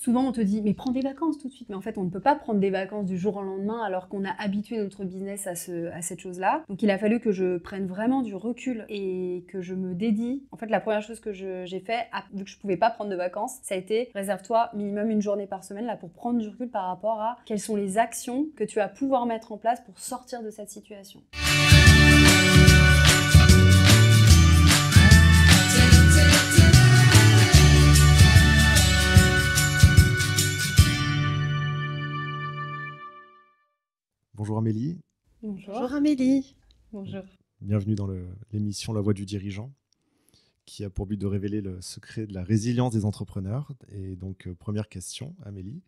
souvent on te dit mais prends des vacances tout de suite, mais en fait on ne peut pas prendre des vacances du jour au lendemain alors qu'on a habitué notre business à cette chose-là. Donc il a fallu que je prenne vraiment du recul et que je me dédie. En fait la première chose que j'ai fait, vu que je pouvais pas prendre de vacances, ça a été réserve-toi minimum une journée par semaine là pour prendre du recul par rapport à quelles sont les actions que tu vas pouvoir mettre en place pour sortir de cette situation. Bonjour Amélie. Bonjour. Bonjour Amélie. Bonjour. Bienvenue dans l'émission La Voix du Dirigeant, qui a pour but de révéler le secret de la résilience des entrepreneurs. Et donc, première question, Amélie,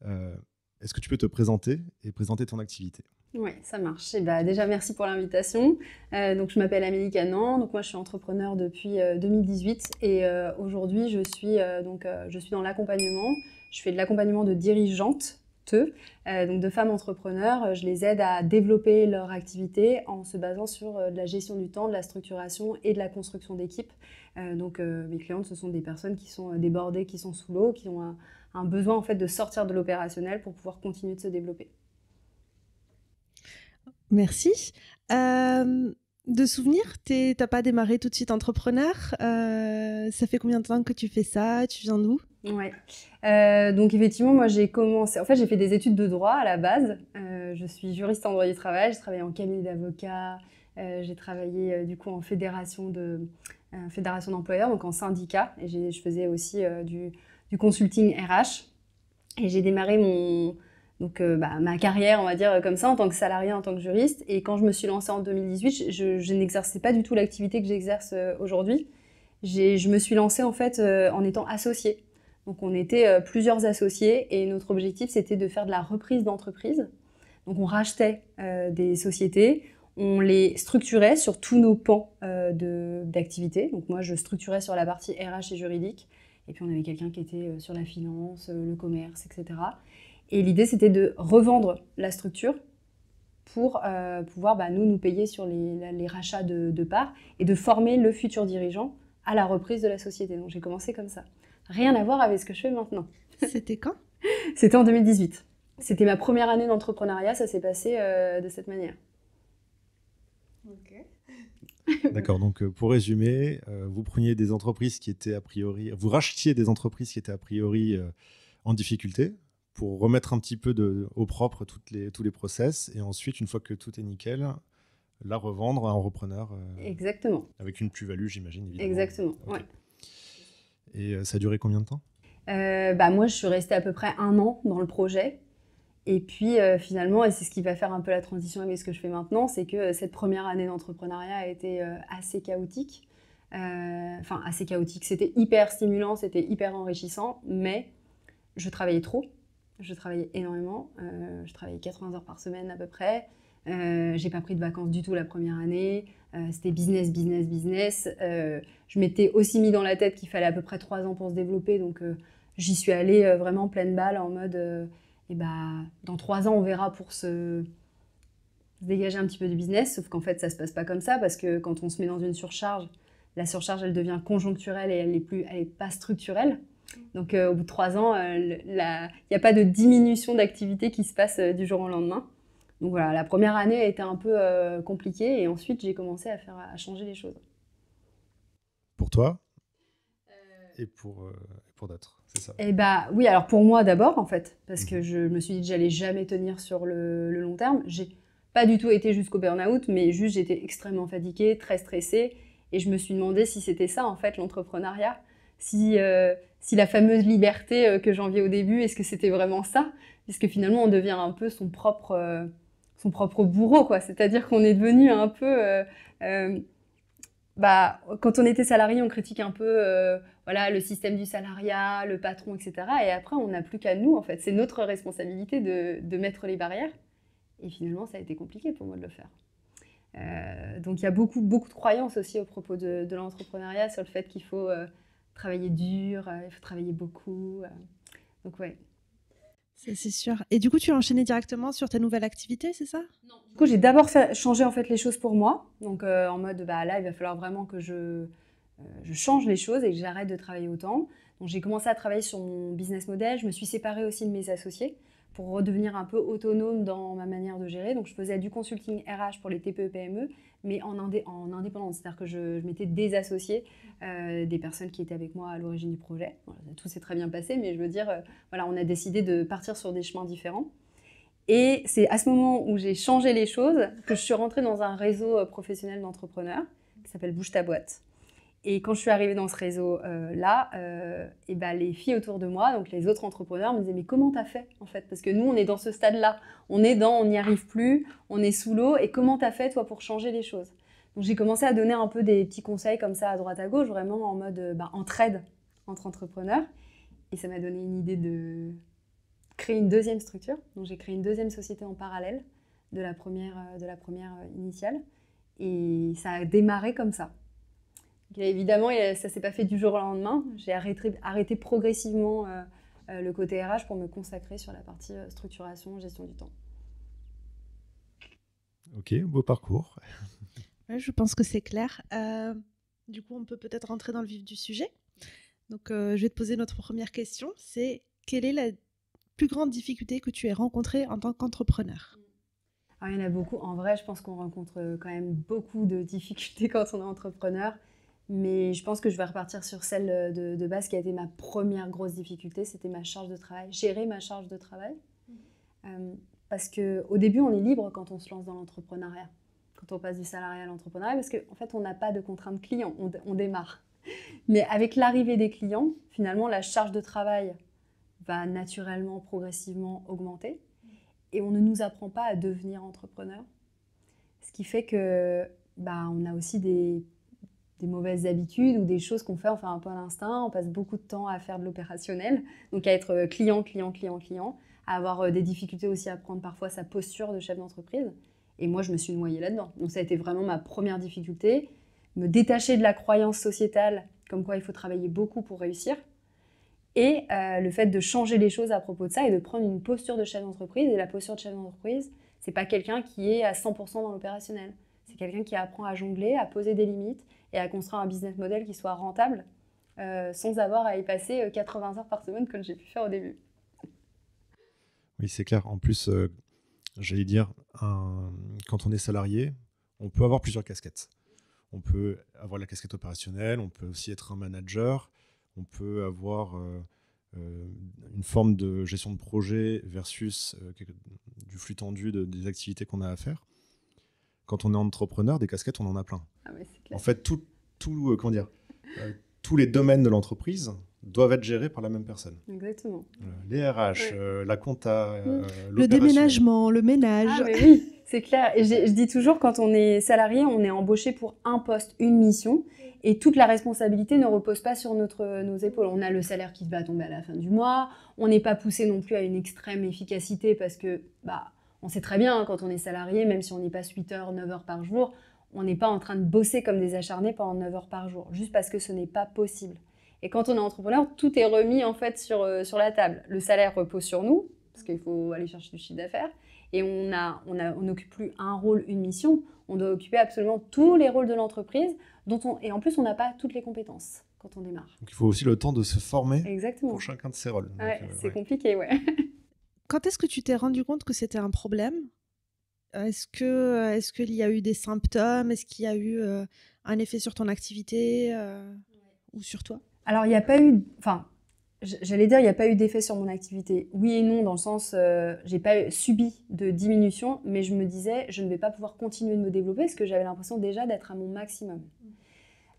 est-ce que tu peux te présenter et présenter ton activité ? Oui, ça marche. Et déjà, merci pour l'invitation. Donc, je m'appelle Amélie Cannan. Donc, moi, je suis entrepreneur depuis 2018 et aujourd'hui, je suis dans l'accompagnement. Je fais de l'accompagnement de dirigeantes, donc de femmes entrepreneurs. Je les aide à développer leur activité en se basant sur de la gestion du temps, de la structuration et de la construction d'équipe. Mes clientes, ce sont des personnes qui sont débordées, qui sont sous l'eau, qui ont un besoin en fait de sortir de l'opérationnel pour pouvoir continuer de se développer. Merci. De souvenir, t'as pas démarré tout de suite entrepreneur. Ça fait combien de temps que tu fais ça? Tu viens d'où? Ouais. Donc effectivement, moi j'ai commencé. En fait, j'ai fait des études de droit à la base. Je suis juriste en droit du travail. J'ai travaillé en cabinet d'avocat. J'ai travaillé du coup en fédération d'employeurs, donc en syndicat. Et je faisais aussi du consulting RH. Et j'ai démarré ma carrière, on va dire comme ça, en tant que salarié, en tant que juriste. Et quand je me suis lancée en 2018, je n'exerçais pas du tout l'activité que j'exerce aujourd'hui. Je me suis lancée en fait en étant associée. Donc on était plusieurs associés et notre objectif c'était de faire de la reprise d'entreprise. Donc on rachetait des sociétés, on les structurait sur tous nos pans d'activité. Donc moi je structurais sur la partie RH et juridique. Et puis on avait quelqu'un qui était sur la finance, le commerce, etc. Et l'idée, c'était de revendre la structure pour pouvoir nous payer sur les rachats de parts et de former le futur dirigeant à la reprise de la société. Donc j'ai commencé comme ça. Rien à voir avec ce que je fais maintenant. C'était quand? C'était en 2018. C'était ma première année d'entrepreneuriat, ça s'est passé de cette manière. Ok. D'accord, donc pour résumer, vous preniez des entreprises qui étaient vous rachetiez des entreprises qui étaient a priori en difficulté pour remettre un petit peu au propre tous les process et ensuite, une fois que tout est nickel, la revendre à un repreneur. Exactement. Avec une plus-value, j'imagine, évidemment. Exactement, Okay. ouais. Et ça a duré combien de temps? Moi, je suis restée à peu près 1 an dans le projet. Et puis finalement, et c'est ce qui va faire un peu la transition avec ce que je fais maintenant, c'est que cette première année d'entrepreneuriat a été assez chaotique. Assez chaotique. C'était hyper stimulant, c'était hyper enrichissant, mais je travaillais trop. Je travaillais énormément. Je travaillais 80 heures par semaine à peu près. J'ai pas pris de vacances du tout la première année. C'était business, business, business. Je m'étais aussi mis dans la tête qu'il fallait à peu près 3 ans pour se développer. Donc j'y suis allée vraiment pleine balle en mode dans 3 ans on verra pour se dégager un petit peu du business. Sauf qu'en fait ça se passe pas comme ça parce que quand on se met dans une surcharge, la surcharge elle devient conjoncturelle et elle est pas structurelle. Donc au bout de 3 ans, il n'y a pas de diminution d'activité qui se passe du jour au lendemain. Donc voilà, la première année a été un peu compliquée et ensuite j'ai commencé à changer les choses. Pour toi et pour d'autres, c'est ça? Oui, alors pour moi d'abord en fait, parce que je me suis dit que j'allais jamais tenir sur le long terme. J'ai pas du tout été jusqu'au burn-out, mais juste j'étais extrêmement fatiguée, très stressée et je me suis demandé si c'était ça en fait l'entrepreneuriat. Si la fameuse liberté que j'enviais au début, est-ce que c'était vraiment ça? Puisque finalement, on devient un peu son propre bourreau, quoi. C'est-à-dire qu'on est devenu un peu... quand on était salarié, on critique un peu le système du salariat, le patron, etc. Et après, on n'a plus qu'à nous, en fait. C'est notre responsabilité de mettre les barrières. Et finalement, ça a été compliqué pour moi de le faire. Donc, il y a beaucoup, beaucoup de croyances aussi au propos de l'entrepreneuriat sur le fait qu'il faut... travailler dur, il faut travailler beaucoup. Donc ouais. Ça, c'est sûr. Et du coup, tu as enchaîné directement sur ta nouvelle activité, c'est ça? Non. Du coup, j'ai d'abord changé en fait les choses pour moi. Donc en mode, là, il va falloir vraiment que je change les choses et que j'arrête de travailler autant. Donc j'ai commencé à travailler sur mon business model. Je me suis séparée aussi de mes associés pour redevenir un peu autonome dans ma manière de gérer. Donc je faisais du consulting RH pour les TPE-PME, mais en indépendante. C'est-à-dire que je m'étais désassociée des personnes qui étaient avec moi à l'origine du projet. Voilà, tout s'est très bien passé, mais je veux dire, voilà, on a décidé de partir sur des chemins différents. Et c'est à ce moment où j'ai changé les choses que je suis rentrée dans un réseau professionnel d'entrepreneurs qui s'appelle Bouge ta boîte. Et quand je suis arrivée dans ce réseau-là, et ben les filles autour de moi, donc les autres entrepreneurs, me disaient « Mais comment t'as fait en fait ?» Parce que nous, on est dans ce stade-là. On n'y arrive plus, on est sous l'eau. Et comment t'as fait, toi, pour changer les choses ? Donc j'ai commencé à donner un peu des petits conseils comme ça à droite à gauche, vraiment en mode entraide entre entrepreneurs. Et ça m'a donné une idée de créer une deuxième structure. Donc j'ai créé une deuxième société en parallèle de la première initiale. Et ça a démarré comme ça. Et évidemment, ça ne s'est pas fait du jour au lendemain. J'ai arrêté progressivement le côté RH pour me consacrer sur la partie structuration, gestion du temps. Ok, beau parcours. Ouais, je pense que c'est clair. Du coup, on peut peut-être rentrer dans le vif du sujet. Donc, je vais te poser notre première question. C'est quelle est la plus grande difficulté que tu aies rencontrée en tant qu'entrepreneur ? Alors, il y en a beaucoup. En vrai, je pense qu'on rencontre quand même beaucoup de difficultés quand on est entrepreneur. Mais je pense que je vais repartir sur celle de base qui a été ma première grosse difficulté. C'était ma charge de travail, gérer ma charge de travail. Parce qu'au début, on est libre quand on se lance dans l'entrepreneuriat. Quand on passe du salariat à l'entrepreneuriat, parce qu'en fait, on n'a pas de contraintes clients, on démarre. Mais avec l'arrivée des clients, finalement, la charge de travail va naturellement, progressivement augmenter. Et on ne nous apprend pas à devenir entrepreneur. Ce qui fait que, on a aussi des mauvaises habitudes ou des choses qu'on fait, on fait un peu à l'instinct. On passe beaucoup de temps à faire de l'opérationnel, donc à être client, à avoir des difficultés aussi à prendre parfois sa posture de chef d'entreprise. Et moi, je me suis noyée là-dedans. Donc ça a été vraiment ma première difficulté, me détacher de la croyance sociétale comme quoi il faut travailler beaucoup pour réussir. Et le fait de changer les choses à propos de ça et de prendre une posture de chef d'entreprise. Et la posture de chef d'entreprise, c'est pas quelqu'un qui est à 100% dans l'opérationnel. C'est quelqu'un qui apprend à jongler, à poser des limites et à construire un business model qui soit rentable sans avoir à y passer 80 heures par semaine comme j'ai pu faire au début. Oui, c'est clair. En plus, j'allais dire, quand on est salarié, on peut avoir plusieurs casquettes. On peut avoir la casquette opérationnelle, on peut aussi être un manager, on peut avoir une forme de gestion de projet versus du flux tendu des activités qu'on a à faire. Quand on est entrepreneur, des casquettes, on en a plein. Ah ouais, c'est clair. En fait, tous les domaines de l'entreprise doivent être gérés par la même personne. Exactement. Les RH, la compta, le déménagement, le ménage. Ah mais oui, c'est clair. Et je dis toujours, quand on est salarié, on est embauché pour un poste, une mission. Et toute la responsabilité ne repose pas sur nos épaules. On a le salaire qui va tomber à la fin du mois. On n'est pas poussé non plus à une extrême efficacité parce que on sait très bien, quand on est salarié, même si on n'y passe 8 heures, 9 heures par jour, on n'est pas en train de bosser comme des acharnés pendant 9 heures par jour, juste parce que ce n'est pas possible. Et quand on est entrepreneur, tout est remis en fait sur la table. Le salaire repose sur nous, parce qu'il faut aller chercher du chiffre d'affaires, et on n'occupe plus un rôle, une mission, on doit occuper absolument tous les rôles de l'entreprise, et en plus on n'a pas toutes les compétences quand on démarre. Donc il faut aussi le temps de se former. Exactement. Pour chacun de ses rôles. Ouais, c'est compliqué, ouais. Quand est-ce que tu t'es rendu compte que c'était un problème ? Est-ce qu'il y a eu des symptômes ? Est-ce qu'il y a eu un effet sur ton activité ou sur toi ? Alors, il n'y a pas eu... J'allais dire, il n'y a pas eu d'effet sur mon activité. Oui et non, dans le sens, je n'ai pas subi de diminution, mais je me disais, je ne vais pas pouvoir continuer de me développer parce que j'avais l'impression déjà d'être à mon maximum.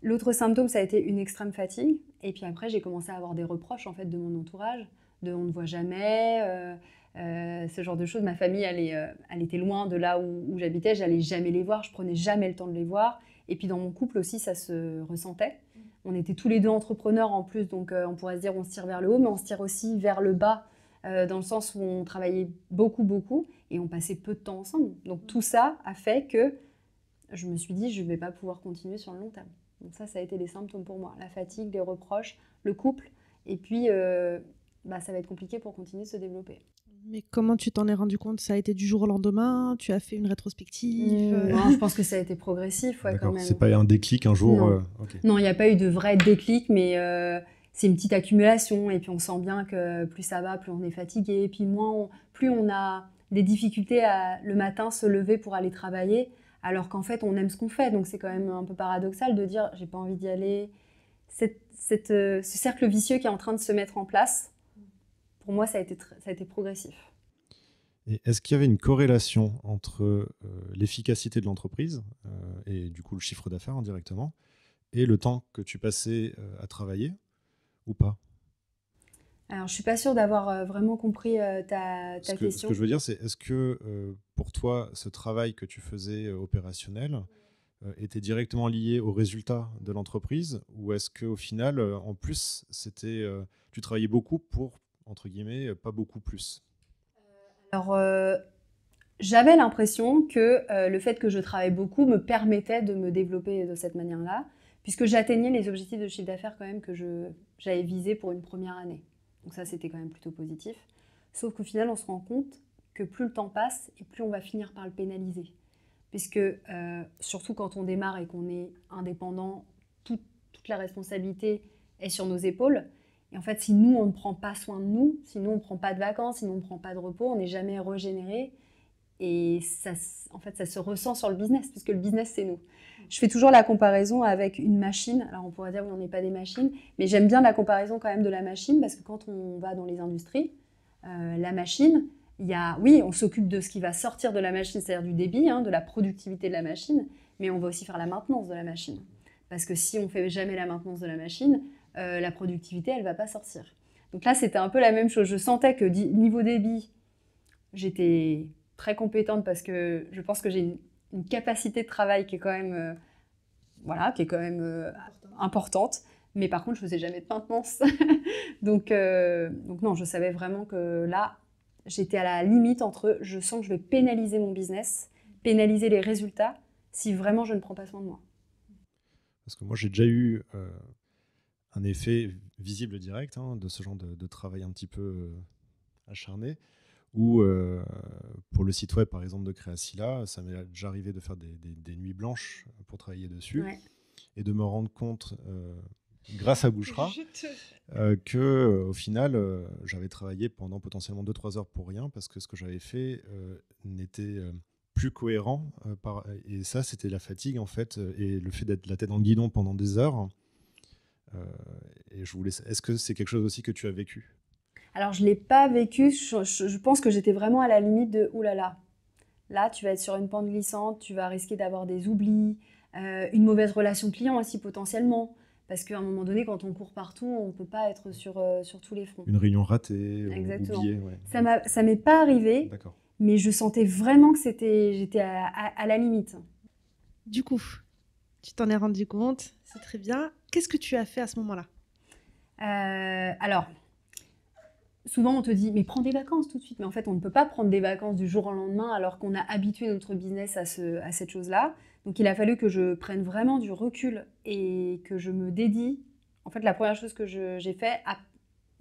L'autre symptôme, ça a été une extrême fatigue. Et puis après, j'ai commencé à avoir des reproches en fait, de mon entourage, de on ne voit jamais... ce genre de choses. Ma famille, elle était loin de là où j'habitais, j'allais jamais les voir, je prenais jamais le temps de les voir. Et puis dans mon couple aussi, ça se ressentait. On était tous les deux entrepreneurs en plus, donc on pourrait se dire on se tire vers le haut, mais on se tire aussi vers le bas, dans le sens où on travaillait beaucoup, et on passait peu de temps ensemble. Donc tout ça a fait que je me suis dit je ne vais pas pouvoir continuer sur le long terme. Donc ça a été les symptômes pour moi, la fatigue, les reproches, le couple, et puis ça va être compliqué pour continuer de se développer. Mais comment tu t'en es rendu compte ? Ça a été du jour au lendemain ? Tu as fait une rétrospective ? Non, je pense que ça a été progressif, quand même. C'est pas un déclic un jour. Non, il n'y a pas eu de vrai déclic, mais c'est une petite accumulation. Et puis, on sent bien que plus ça va, plus on est fatigué. Et puis, plus on a des difficultés à le matin se lever pour aller travailler, alors qu'en fait, on aime ce qu'on fait. Donc, c'est quand même un peu paradoxal de dire, j'ai pas envie d'y aller. Ce cercle vicieux qui est en train de se mettre en place, pour moi, ça a été progressif. Et est-ce qu'il y avait une corrélation entre l'efficacité de l'entreprise et du coup le chiffre d'affaires indirectement et le temps que tu passais à travailler ou pas? Alors, je suis pas sûre d'avoir vraiment compris ta question. Ce que je veux dire, c'est est-ce que pour toi, ce travail que tu faisais opérationnel était directement lié aux résultats de l'entreprise ou est-ce qu'au final, en plus, tu travaillais beaucoup pour, entre guillemets, pas beaucoup plus? Alors, j'avais l'impression que le fait que je travaille beaucoup me permettait de me développer de cette manière-là, puisque j'atteignais les objectifs de chiffre d'affaires quand même que j'avais visés pour une première année. Donc ça, c'était quand même plutôt positif. Sauf qu'au final, on se rend compte que plus le temps passe et plus on va finir par le pénaliser. Puisque, surtout quand on démarre et qu'on est indépendant, toute la responsabilité est sur nos épaules. Et en fait, si nous, on ne prend pas soin de nous, si nous, on ne prend pas de vacances, si nous, on ne prend pas de repos, on n'est jamais régénéré. Et ça, en fait, ça se ressent sur le business, puisque le business, c'est nous. Je fais toujours la comparaison avec une machine. Alors, on pourrait dire qu'on n'est pas des machines, mais j'aime bien la comparaison quand même de la machine, parce que quand on va dans les industries, la machine, oui, on s'occupe de ce qui va sortir de la machine, c'est-à-dire du débit, de la productivité de la machine, mais on va aussi faire la maintenance de la machine. Parce que si on ne fait jamais la maintenance de la machine, la productivité, elle ne va pas sortir. Donc là, c'était un peu la même chose. Je sentais que niveau débit, j'étais très compétente parce que je pense que j'ai une capacité de travail qui est quand même, importante. Mais par contre, je ne faisais jamais de maintenance. donc non, je savais vraiment que là, j'étais à la limite entre je sens que je vais pénaliser mon business, pénaliser les résultats si vraiment je ne prends pas soin de moi. Parce que moi, j'ai déjà eu un effet visible direct de ce genre de travail un petit peu acharné, où pour le site web, par exemple, de Créacilla, ça m'est déjà arrivé de faire des nuits blanches pour travailler dessus, et de me rendre compte, grâce à Bouchra, que au final, j'avais travaillé pendant potentiellement 2-3 heures pour rien, parce que ce que j'avais fait n'était plus cohérent. Et ça, c'était la fatigue, en fait, et le fait d'être la tête dans le guidon pendant des heures. Et est-ce que c'est quelque chose aussi que tu as vécu? Alors, je ne l'ai pas vécu. Je pense que j'étais vraiment à la limite de « oulala, là, tu vas être sur une pente glissante, tu vas risquer d'avoir des oublis, une mauvaise relation client aussi potentiellement. » Parce qu'à un moment donné, quand on court partout, on ne peut pas être sur tous les fronts. Une réunion ratée, exactement. Oubliée. Ouais. Ça m'est pas arrivé, mais je sentais vraiment que j'étais à la limite. Du coup, tu t'en es rendu compte, c'est très bien. Qu'est-ce que tu as fait à ce moment-là? Alors, souvent on te dit, mais prends des vacances tout de suite. Mais en fait, on ne peut pas prendre des vacances du jour au lendemain alors qu'on a habitué notre business à cette chose-là. Donc, il a fallu que je prenne vraiment du recul et que je me dédie. En fait, la première chose que j'ai fait,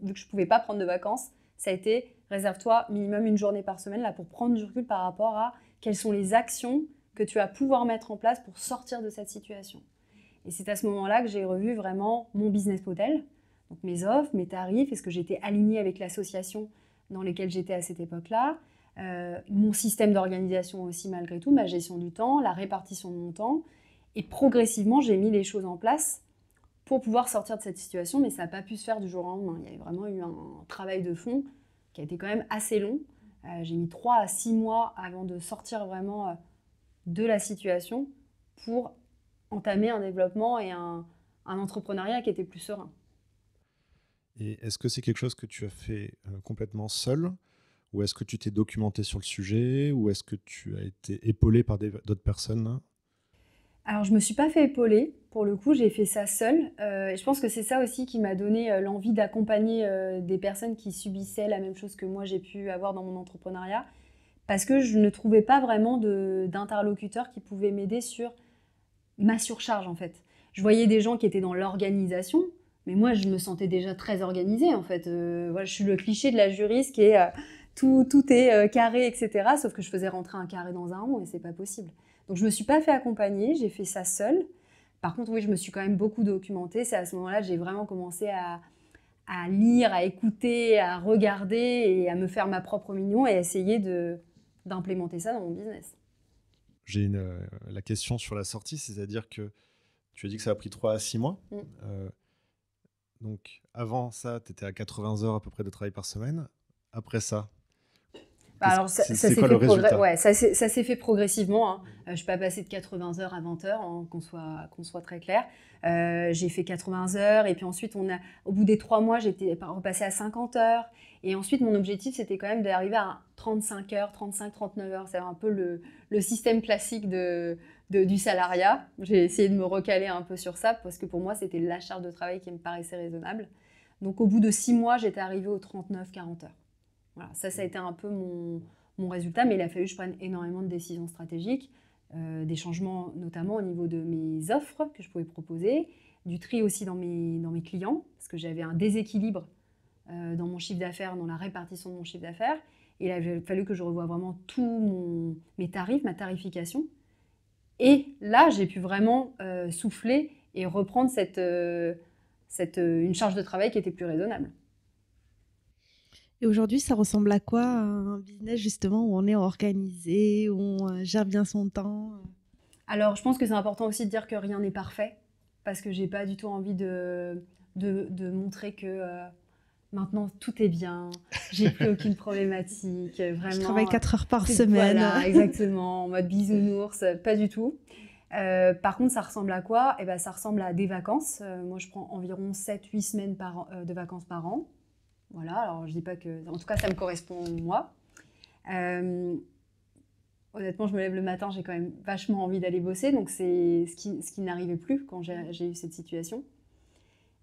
vu que je ne pouvais pas prendre de vacances, ça a été réserve-toi minimum une journée par semaine là, pour prendre du recul par rapport à quelles sont les actions que tu vas pouvoir mettre en place pour sortir de cette situation. Et c'est à ce moment-là que j'ai revu vraiment mon business model, donc mes offres, mes tarifs, est-ce que j'étais alignée avec l'association dans laquelle j'étais à cette époque-là, mon système d'organisation aussi malgré tout, ma gestion du temps, la répartition de mon temps. Et progressivement, j'ai mis les choses en place pour pouvoir sortir de cette situation, mais ça n'a pas pu se faire du jour au lendemain. Il y avait vraiment eu un travail de fond qui a été quand même assez long. J'ai mis 3 à 6 mois avant de sortir vraiment de la situation pour entamer un développement et un entrepreneuriat qui était plus serein. Et est-ce que c'est quelque chose que tu as fait complètement seul, ou est-ce que tu t'es documenté sur le sujet, ou est-ce que tu as été épaulé par d'autres personnes? Alors, je ne me suis pas fait épauler. Pour le coup, j'ai fait ça seule. Et je pense que c'est ça aussi qui m'a donné l'envie d'accompagner des personnes qui subissaient la même chose que moi j'ai pu avoir dans mon entrepreneuriat. Parce que je ne trouvais pas vraiment d'interlocuteur qui pouvait m'aider sur ma surcharge, en fait. Je voyais des gens qui étaient dans l'organisation, mais moi, je me sentais déjà très organisée, en fait. Voilà, je suis le cliché de la juriste qui est tout est carré, etc. Sauf que je faisais rentrer un carré dans un rond et c'est pas possible. Donc, je me suis pas fait accompagner, j'ai fait ça seule. Par contre, oui, je me suis quand même beaucoup documentée. C'est à ce moment-là que j'ai vraiment commencé à à lire, à écouter, à regarder et à me faire ma propre opinion et essayer d'implémenter ça dans mon business. J'ai la question sur la sortie, c'est-à-dire que tu as dit que ça a pris 3 à 6 mois. Donc, avant ça, tu étais à 80 heures à peu près de travail par semaine. Après ça, alors, c'est quoi le résultat? Ouais, ça s'est fait progressivement. Hein. Je ne suis pas passée de 80 heures à 20 heures, hein, qu'on soit très clair. J'ai fait 80 heures et puis ensuite, au bout des 3 mois, j'étais repassée à 50 heures. Et ensuite, mon objectif, c'était quand même d'arriver à 35 heures, 35, 39 heures. C'est un peu le système classique du salariat. J'ai essayé de me recaler un peu sur ça parce que pour moi, c'était la charge de travail qui me paraissait raisonnable. Donc, au bout de 6 mois, j'étais arrivée aux 39, 40 heures. Voilà, ça a été un peu mon résultat, mais il a fallu que je prenne énormément de décisions stratégiques, des changements notamment au niveau de mes offres que je pouvais proposer, du tri aussi dans mes clients, parce que j'avais un déséquilibre dans mon chiffre d'affaires, dans la répartition de mon chiffre d'affaires. Et il a fallu que je revoie vraiment tous mes tarifs, ma tarification. Et là, j'ai pu vraiment souffler et reprendre une charge de travail qui était plus raisonnable. Et aujourd'hui, ça ressemble à quoi un business justement où on est organisé, où on gère bien son temps? Alors, je pense que c'est important aussi de dire que rien n'est parfait, parce que j'ai pas du tout envie de montrer que maintenant tout est bien, j'ai plus aucune problématique, vraiment. Je travaille 4 heures par semaine. Voilà, exactement, en mode bisounours, pas du tout. Par contre, ça ressemble à quoi? Eh ben, ça ressemble à des vacances. Moi, je prends environ 7-8 semaines de vacances par an. Voilà, alors je dis pas que... En tout cas, ça me correspond moi. Honnêtement, je me lève le matin, j'ai quand même vachement envie d'aller bosser, donc c'est ce qui n'arrivait plus quand j'ai eu cette situation.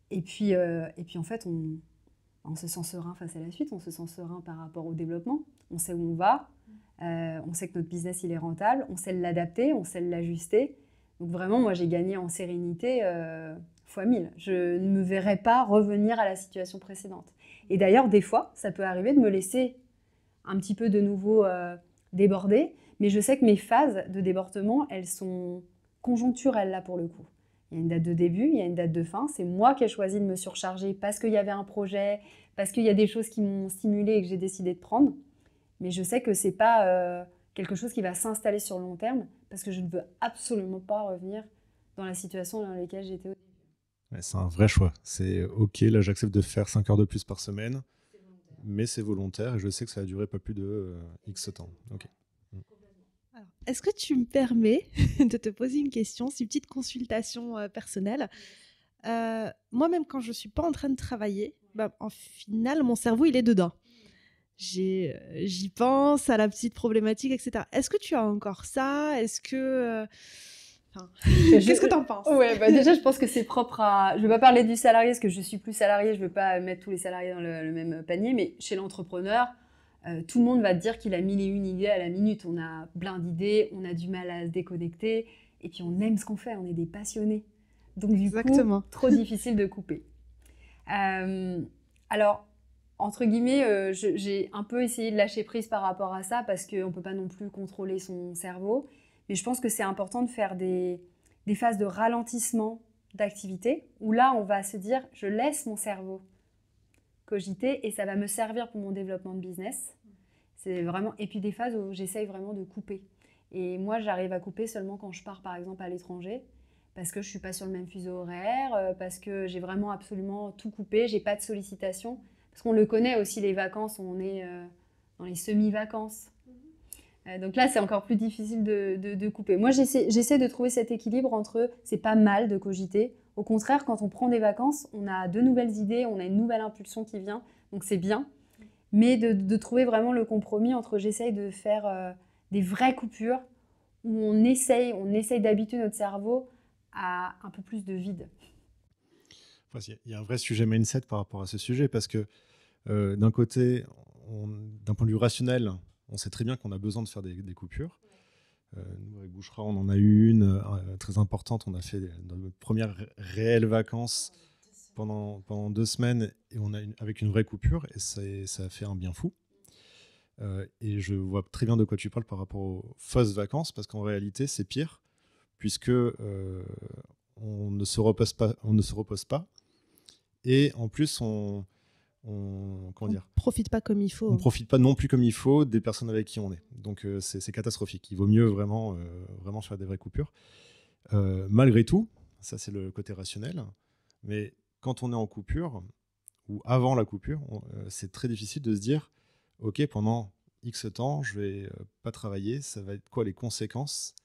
Et puis en fait, on se sent serein face à la suite, on se sent serein par rapport au développement. On sait où on va, on sait que notre business il est rentable, on sait l'adapter, on sait l'ajuster. Donc vraiment, moi j'ai gagné en sérénité fois 1000. Je ne me verrais pas revenir à la situation précédente. Et d'ailleurs, des fois, ça peut arriver de me laisser un petit peu de nouveau déborder, mais je sais que mes phases de débordement, elles sont conjoncturelles là pour le coup. Il y a une date de début, il y a une date de fin. C'est moi qui ai choisi de me surcharger parce qu'il y avait un projet, parce qu'il y a des choses qui m'ont stimulée et que j'ai décidé de prendre. Mais je sais que ce n'est pas quelque chose qui va s'installer sur le long terme parce que je ne veux absolument pas revenir dans la situation dans laquelle j'étais au début. Ouais, c'est un vrai choix. C'est OK, là j'accepte de faire 5 heures de plus par semaine, mais c'est volontaire et je sais que ça va durer pas plus de X temps. OK. Alors, est-ce que tu me permets de te poser une question? C'est une petite consultation personnelle. Moi-même, quand je ne suis pas en train de travailler, en final, mon cerveau, il est dedans. J'y pense à la petite problématique, etc. Est-ce que tu as encore ça? Est-ce que... Qu'est-ce que tu en penses? Ouais, déjà, je pense que c'est propre à... Je ne vais pas parler du salarié, parce que je suis plus salarié, je ne veux pas mettre tous les salariés dans le même panier, mais chez l'entrepreneur, tout le monde va te dire qu'il a 1001 idées à la minute. On a plein d'idées, on a du mal à se déconnecter, et puis on aime ce qu'on fait, on est des passionnés. Donc du coup, trop difficile de couper. Alors, entre guillemets, j'ai un peu essayé de lâcher prise par rapport à ça, parce qu'on ne peut pas non plus contrôler son cerveau. Mais je pense que c'est important de faire des phases de ralentissement d'activité, où là, on va se dire, je laisse mon cerveau cogiter et ça va me servir pour mon développement de business. C'est vraiment... Et puis des phases où j'essaye vraiment de couper. Et moi, j'arrive à couper seulement quand je pars, par exemple, à l'étranger, parce que je ne suis pas sur le même fuseau horaire, parce que j'ai vraiment absolument tout coupé, je n'ai pas de sollicitation. Parce qu'on le connaît aussi, les vacances, on est dans les semi-vacances. Donc là, c'est encore plus difficile de couper. Moi, j'essaie de trouver cet équilibre entre c'est pas mal de cogiter. Au contraire, quand on prend des vacances, on a de nouvelles idées, on a une nouvelle impulsion qui vient, donc c'est bien. Mais de trouver vraiment le compromis entre j'essaye de faire des vraies coupures où on essaye d'habituer notre cerveau à un peu plus de vide. Il y a un vrai sujet mindset par rapport à ce sujet parce que d'un côté, d'un point de vue rationnel, on sait très bien qu'on a besoin de faire des coupures. Nous, avec Bouchra, on en a eu une très importante. On a fait notre première réelle vacances pendant 2 semaines et avec une vraie coupure et ça a fait un bien fou. Et je vois très bien de quoi tu parles par rapport aux fausses vacances parce qu'en réalité, c'est pire puisque on ne se repose pas et en plus, comment dire, profite pas comme il faut. on profite pas non plus comme il faut des personnes avec qui on est. Donc c'est catastrophique. Il vaut mieux vraiment faire des vraies coupures. Malgré tout, ça c'est le côté rationnel, mais quand on est en coupure ou avant la coupure, c'est très difficile de se dire ok, pendant X temps je vais pas travailler, ça va être quoi les conséquences,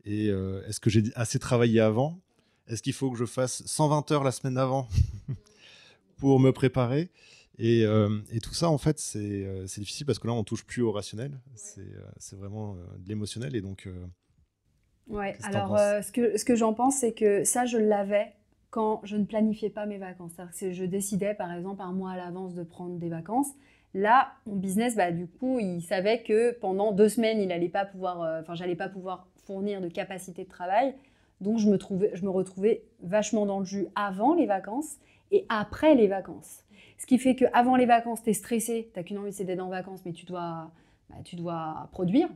et est-ce que j'ai assez travaillé avant, est-ce qu'il faut que je fasse 120 heures la semaine avant pour me préparer, et tout ça en fait c'est difficile parce que là on touche plus au rationnel, c'est vraiment de l'émotionnel, et donc Ouais, qu'est-ce que t'en alors penses? ce que j'en pense, c'est que ça, je l'avais quand je ne planifiais pas mes vacances. C'est-à-dire que je décidais, par exemple, un mois à l'avance de prendre des vacances. Là, mon business, bah, du coup, il savait que pendant 2 semaines, il allait pas pouvoir, j'allais pas pouvoir fournir de capacité de travail. Donc, je me retrouvais vachement dans le jus avant les vacances et après les vacances. Ce qui fait qu'avant les vacances, tu es stressé, tu n'as qu'une envie, c'est d'être en vacances, mais tu dois produire.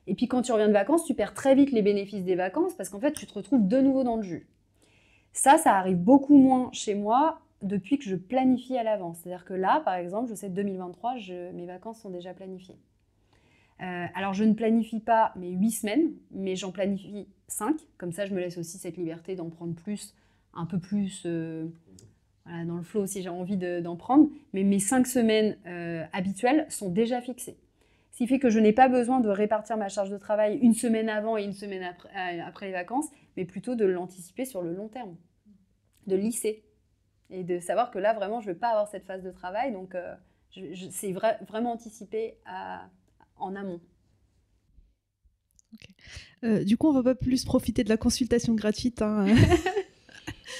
Et puis quand tu reviens de vacances, tu perds très vite les bénéfices des vacances parce qu'en fait, tu te retrouves de nouveau dans le jus. Ça arrive beaucoup moins chez moi depuis que je planifie à l'avance. C'est-à-dire que là, par exemple, je sais que 2023, mes vacances sont déjà planifiées. Alors, je ne planifie pas mes 8 semaines, mais j'en planifie 5. Comme ça, je me laisse aussi cette liberté d'en prendre plus, un peu plus voilà, dans le flow si j'ai envie d'en prendre. Mais mes 5 semaines habituelles sont déjà fixées. Ce qui fait que je n'ai pas besoin de répartir ma charge de travail une semaine avant et une semaine après les vacances, mais plutôt de l'anticiper sur le long terme, de lisser et de savoir que là, vraiment, je ne vais pas avoir cette phase de travail. Donc, c'est vraiment anticipé en amont. Du coup, on va pas plus profiter de la consultation gratuite. Hein.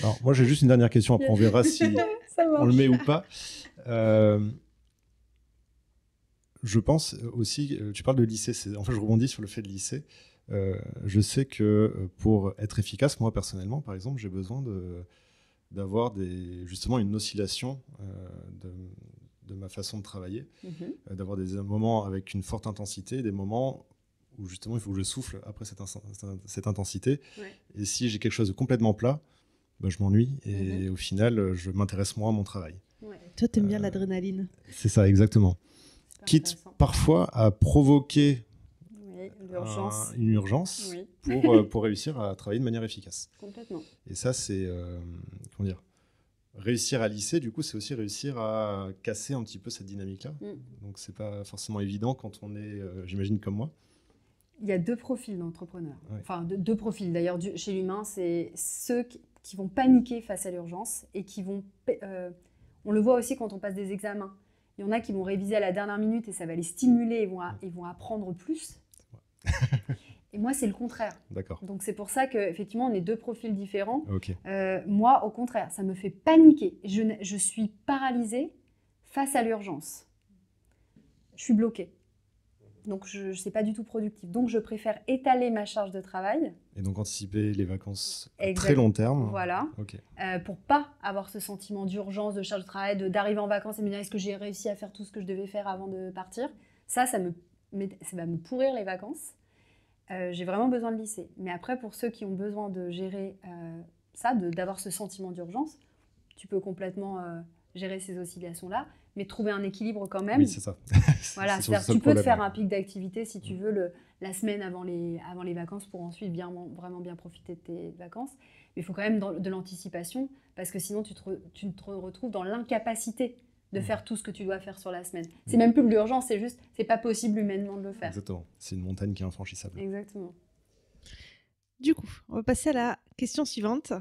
Alors moi j'ai juste une dernière question, après on verra si on le met ou pas. Je pense aussi, tu parles de lycée, en fait je rebondis sur le fait de lycée. Je sais que pour être efficace, moi personnellement par exemple, j'ai besoin d'avoir justement une oscillation de ma façon de travailler, d'avoir des moments avec une forte intensité, des moments où justement il faut que je souffle après cette intensité. Ouais. Et si j'ai quelque chose de complètement plat, bah, je m'ennuie et au final je m'intéresse moins à mon travail. Ouais. Toi t'aimes bien l'adrénaline. C'est ça, exactement. Quitte parfois à provoquer une urgence pour réussir à travailler de manière efficace. Complètement. Et ça, c'est comment dire, réussir à lisser, du coup, c'est aussi réussir à casser un petit peu cette dynamique-là. Donc, c'est pas forcément évident quand on est, j'imagine, comme moi. Il y a 2 profils d'entrepreneurs. Ouais. Enfin, 2 profils. D'ailleurs, chez l'humain, c'est ceux qui vont paniquer face à l'urgence et qui vont... on le voit aussi quand on passe des examens. Il y en a qui vont réviser à la dernière minute et ça va les stimuler, ils vont apprendre plus. Et moi, c'est le contraire. D'accord. Donc, c'est pour ça qu'effectivement, on est 2 profils différents. Okay. Moi, au contraire, ça me fait paniquer. Je suis paralysée face à l'urgence. Je suis bloquée. Donc, je ne suis pas du tout productive. Donc, je préfère étaler ma charge de travail. Et donc, anticiper les vacances à très long terme. Voilà. Okay. Pour ne pas avoir ce sentiment d'urgence, de charge de travail, d'arriver en vacances et me dire est-ce que j'ai réussi à faire tout ce que je devais faire avant de partir. Ça va me pourrir les vacances. J'ai vraiment besoin de lisser. Mais après, pour ceux qui ont besoin de gérer ça, d'avoir ce sentiment d'urgence, tu peux complètement gérer ces oscillations-là, mais trouver un équilibre quand même. Oui, c'est ça. Voilà, c'est-à-dire que tu peux te faire un pic d'activité si tu veux la semaine avant les vacances pour ensuite vraiment bien profiter de tes vacances. Mais il faut quand même de l'anticipation parce que sinon tu te retrouves dans l'incapacité de faire tout ce que tu dois faire sur la semaine. C'est même plus de l'urgence, c'est juste, c'est pas possible humainement de le faire. Exactement, c'est une montagne qui est infranchissable. Exactement. Du coup, on va passer à la question suivante.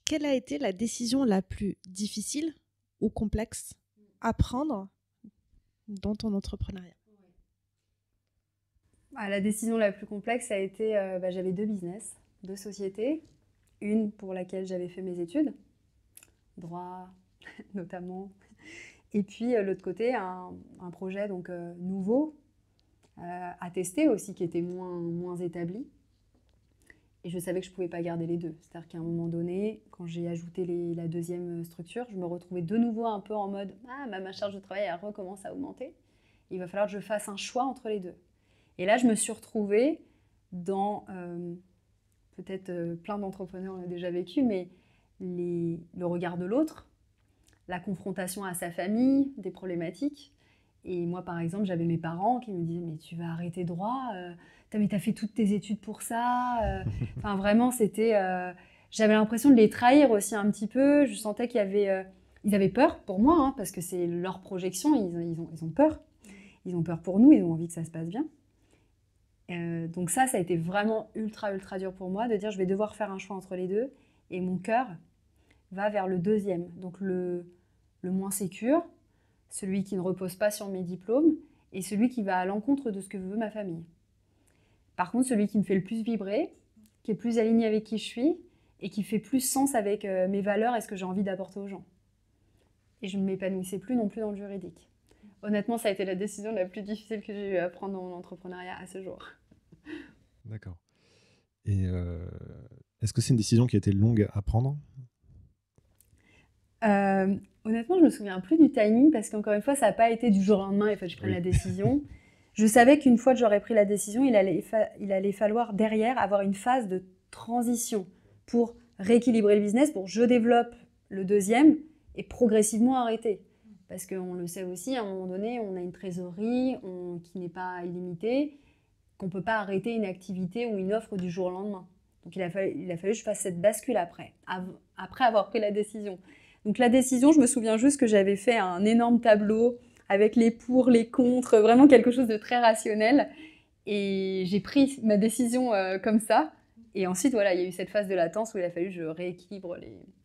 Quelle a été la décision la plus difficile ou complexe à prendre dans ton entrepreneuriat? La décision la plus complexe a été, j'avais 2 business, 2 sociétés. Une pour laquelle j'avais fait mes études, droit notamment. Et puis, l'autre côté, un projet donc, nouveau à tester aussi, qui était moins établi. Et je savais que je ne pouvais pas garder les 2. C'est-à-dire qu'à un moment donné, quand j'ai ajouté la deuxième structure, je me retrouvais de nouveau un peu en mode « Ah, ma charge de travail, elle recommence à augmenter. Il va falloir que je fasse un choix entre les 2. » Et là, je me suis retrouvée dans, peut-être plein d'entrepreneurs ont déjà vécu, mais le regard de l'autre, la confrontation à sa famille, des problématiques. Et moi, par exemple, j'avais mes parents qui me disaient « Mais tu vas arrêter droit, mais t'as fait toutes tes études pour ça. » Enfin, vraiment, c'était... j'avais l'impression de les trahir aussi un petit peu. Je sentais qu'il y avait... ils avaient peur pour moi, hein, parce que c'est leur projection. Ils ont peur. Ils ont peur pour nous. Ils ont envie que ça se passe bien. Donc ça a été vraiment ultra, ultra dur pour moi de dire « Je vais devoir faire un choix entre les deux. » Et mon cœur va vers le deuxième. Donc le moins sécure, celui qui ne repose pas sur mes diplômes et celui qui va à l'encontre de ce que veut ma famille. Par contre, celui qui me fait le plus vibrer, qui est plus aligné avec qui je suis et qui fait plus sens avec mes valeurs et ce que j'ai envie d'apporter aux gens. Et je ne m'épanouissais plus non plus dans le juridique. Honnêtement, ça a été la décision la plus difficile que j'ai eu à prendre dans l'entrepreneuriat à ce jour. D'accord. Et est-ce que c'est une décision qui a été longue à prendre ? Honnêtement, je ne me souviens plus du timing parce qu'encore une fois, ça n'a pas été du jour au lendemain, il fallait que je prenne la décision. Je savais qu'une fois que j'aurais pris la décision, il allait falloir derrière avoir une phase de transition pour rééquilibrer le business, pour je développe le deuxième et progressivement arrêter. Parce qu'on le sait aussi, à un moment donné, on a une trésorerie qui n'est pas illimitée, qu'on ne peut pas arrêter une activité ou une offre du jour au lendemain. Donc il a fallu que je fasse cette bascule après avoir pris la décision. Donc la décision, je me souviens juste que j'avais fait un énorme tableau avec les pour, les contre, vraiment quelque chose de très rationnel. Et j'ai pris ma décision comme ça. Et ensuite, voilà, il y a eu cette phase de latence où il a fallu que je rééquilibre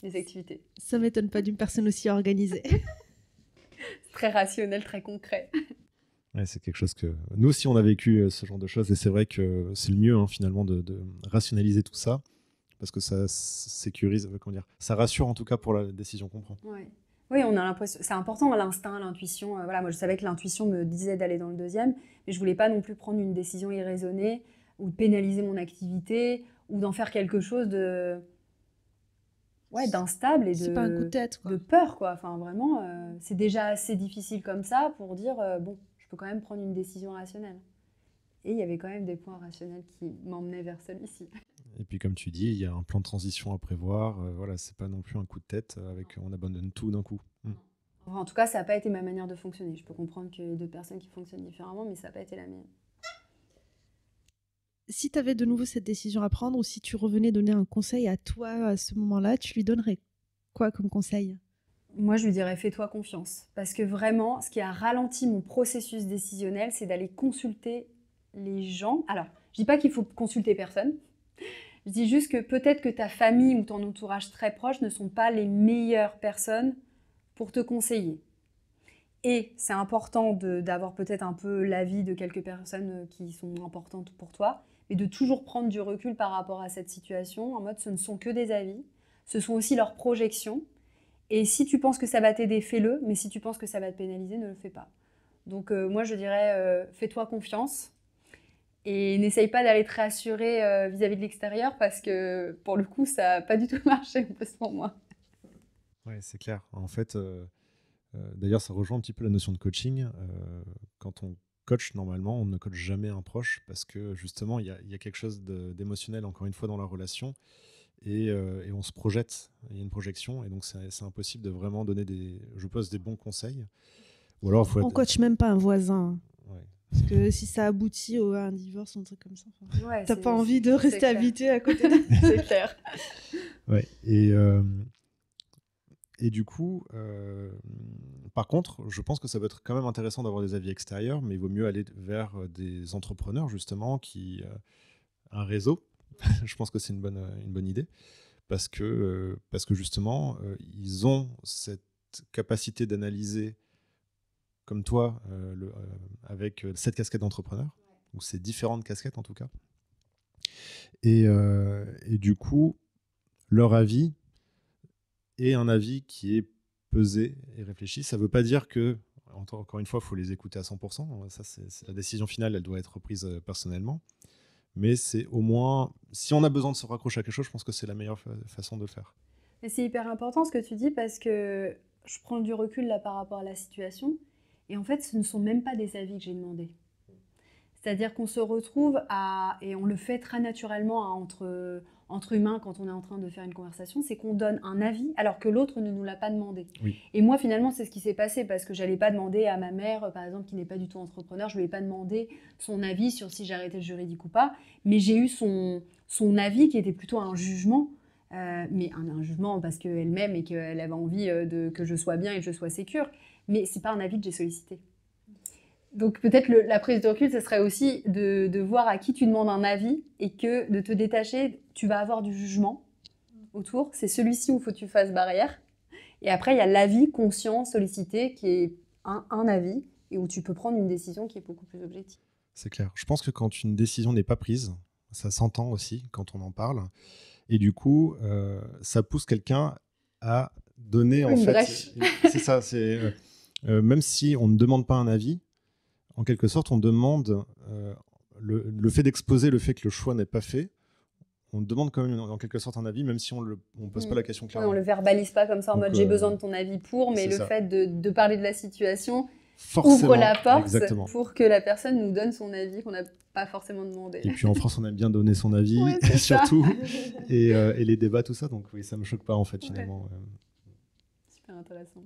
les activités. Ça ne m'étonne pas d'une personne aussi organisée. C'est très rationnel, très concret. Ouais, c'est quelque chose que... Nous aussi, on a vécu ce genre de choses. Et c'est vrai que c'est le mieux, hein, finalement, de rationaliser tout ça. Parce que ça sécurise, comment dire, ça rassure en tout cas pour la décision qu'on prend. Ouais. Oui, on a l'impression, c'est important l'instinct, l'intuition. Voilà, moi je savais que l'intuition me disait d'aller dans le deuxième, mais je voulais pas non plus prendre une décision irraisonnée ou de pénaliser mon activité ou d'en faire quelque chose d'instable et C'est pas un coup de tête, quoi. de peur, quoi. Enfin vraiment, c'est déjà assez difficile comme ça pour dire bon, je peux quand même prendre une décision rationnelle. Et il y avait quand même des points rationnels qui m'emmenaient vers celui-ci. Et puis comme tu dis, il y a un plan de transition à prévoir. Voilà, c'est pas non plus un coup de tête avec on abandonne tout d'un coup. Enfin, en tout cas, ça n'a pas été ma manière de fonctionner. Je peux comprendre qu'il y a deux personnes qui fonctionnent différemment, mais ça n'a pas été la mienne. Si tu avais de nouveau cette décision à prendre ou si tu revenais donner un conseil à toi à ce moment-là, tu lui donnerais quoi comme conseil ? Moi, je lui dirais fais-toi confiance. Parce que vraiment, ce qui a ralenti mon processus décisionnel, c'est d'aller consulter les gens. Alors, je ne dis pas qu'il faut consulter personne. Je dis juste que peut-être que ta famille ou ton entourage très proche ne sont pas les meilleures personnes pour te conseiller. Et c'est important d'avoir peut-être un peu l'avis de quelques personnes qui sont importantes pour toi, mais de toujours prendre du recul par rapport à cette situation, en mode ce ne sont que des avis, ce sont aussi leurs projections. Et si tu penses que ça va t'aider, fais-le, mais si tu penses que ça va te pénaliser, ne le fais pas. Donc moi je dirais fais-toi confiance et n'essaye pas d'aller te rassurer vis-à-vis de l'extérieur parce que pour le coup ça n'a pas du tout marché pour moi. Oui, c'est clair. En fait, d'ailleurs ça rejoint un petit peu la notion de coaching. Quand on coach, normalement, on ne coach jamais un proche parce que justement il y a quelque chose d'émotionnel encore une fois dans la relation. Et on se projette, il y a une projection, et donc c'est impossible de vraiment donner des bons conseils. Ou alors, on coach même pas un voisin. Ouais. Parce que si ça aboutit à un divorce ou un truc comme ça, ouais, t'as pas envie de rester habité à côté de... C'est clair. Ouais. Et du coup, par contre, je pense que ça peut être quand même intéressant d'avoir des avis extérieurs, mais il vaut mieux aller vers des entrepreneurs, justement, qui un réseau. Je pense que c'est une bonne idée parce que justement, ils ont cette capacité d'analyser comme toi avec cette casquette d'entrepreneur, ou ces différentes casquettes en tout cas. Et du coup, leur avis est un avis qui est pesé et réfléchi. Ça ne veut pas dire que, encore une fois, il faut les écouter à 100%. Ça, c'est la décision finale, elle doit être prise personnellement. Mais c'est au moins, si on a besoin de se raccrocher à quelque chose, je pense que c'est la meilleure façon de le faire. Et c'est hyper important ce que tu dis parce que je prends du recul là par rapport à la situation et en fait ce ne sont même pas des avis que j'ai demandés. C'est-à-dire qu'on se retrouve et on le fait très naturellement entre entre humains quand on est en train de faire une conversation, c'est qu'on donne un avis alors que l'autre ne nous l'a pas demandé. Oui. Et moi, finalement, c'est ce qui s'est passé parce que j'allais pas demander à ma mère, par exemple, qui n'est pas du tout entrepreneur, je lui ai pas demandé son avis sur si j'arrêtais le juridique ou pas, mais j'ai eu son avis qui était plutôt un jugement, mais un jugement parce qu'elle m'aime et qu'elle avait envie que je sois bien et que je sois sécure, mais c'est pas un avis que j'ai sollicité. Donc peut-être la prise de recul, ce serait aussi de voir à qui tu demandes un avis et que de te détacher, tu vas avoir du jugement autour. C'est celui-ci où il faut que tu fasses barrière. Et après, il y a l'avis conscient, sollicité, qui est un avis et où tu peux prendre une décision qui est beaucoup plus objective. C'est clair. Je pense que quand une décision n'est pas prise, ça s'entend aussi quand on en parle. Et du coup, ça pousse quelqu'un à donner Une brèche. C'est ça. Même si on ne demande pas un avis, en quelque sorte, on demande le fait d'exposer le fait que le choix n'est pas fait. On demande quand même en quelque sorte un avis, même si on ne pose pas la question clairement. Ouais, on ne le verbalise pas comme ça en mode j'ai besoin de ton avis pour, mais le fait de parler de la situation ouvre la porte pour que la personne nous donne son avis qu'on n'a pas forcément demandé. Et puis en France, on aime bien donner son avis, surtout, et les débats, tout ça. Donc oui, ça ne me choque pas en fait, finalement. Super intéressant.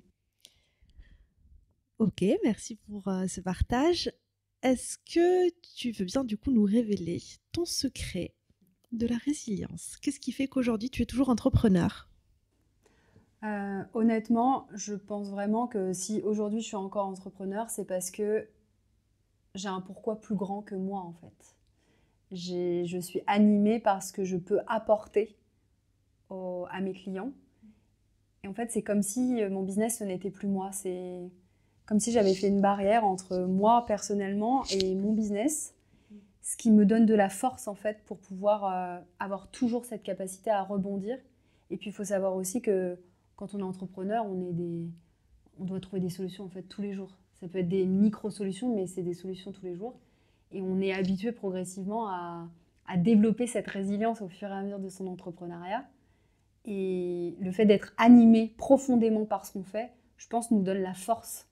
Ok, merci pour ce partage. Est-ce que tu veux bien du coup nous révéler ton secret de la résilience? Qu'est-ce qui fait qu'aujourd'hui tu es toujours entrepreneur? Honnêtement, je pense vraiment que si aujourd'hui je suis encore entrepreneur, c'est parce que j'ai un pourquoi plus grand que moi en fait. Je suis animée par ce que je peux apporter à mes clients. Et en fait, c'est comme si mon business ce n'était plus moi. C'est comme si j'avais fait une barrière entre moi personnellement et mon business, ce qui me donne de la force en fait pour pouvoir avoir toujours cette capacité à rebondir. Et puis il faut savoir aussi que quand on est entrepreneur, on doit trouver des solutions en fait tous les jours. Ça peut être des micro-solutions, mais c'est des solutions tous les jours. Et on est habitué progressivement à développer cette résilience au fur et à mesure de son entrepreneuriat. Et le fait d'être animé profondément par ce qu'on fait, je pense, nous donne la force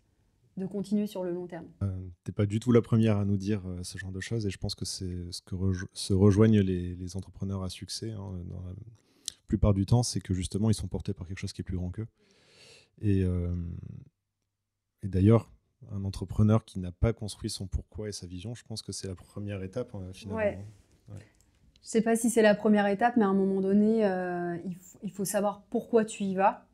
de continuer sur le long terme. T'es pas du tout la première à nous dire ce genre de choses, et je pense que c'est ce que se rejoignent les entrepreneurs à succès dans la plupart du temps, c'est que justement ils sont portés par quelque chose qui est plus grand qu'eux. Et d'ailleurs, un entrepreneur qui n'a pas construit son pourquoi et sa vision, je pense que c'est la première étape finalement. Ouais. Je sais pas si c'est la première étape, mais à un moment donné, il faut savoir pourquoi tu y vas.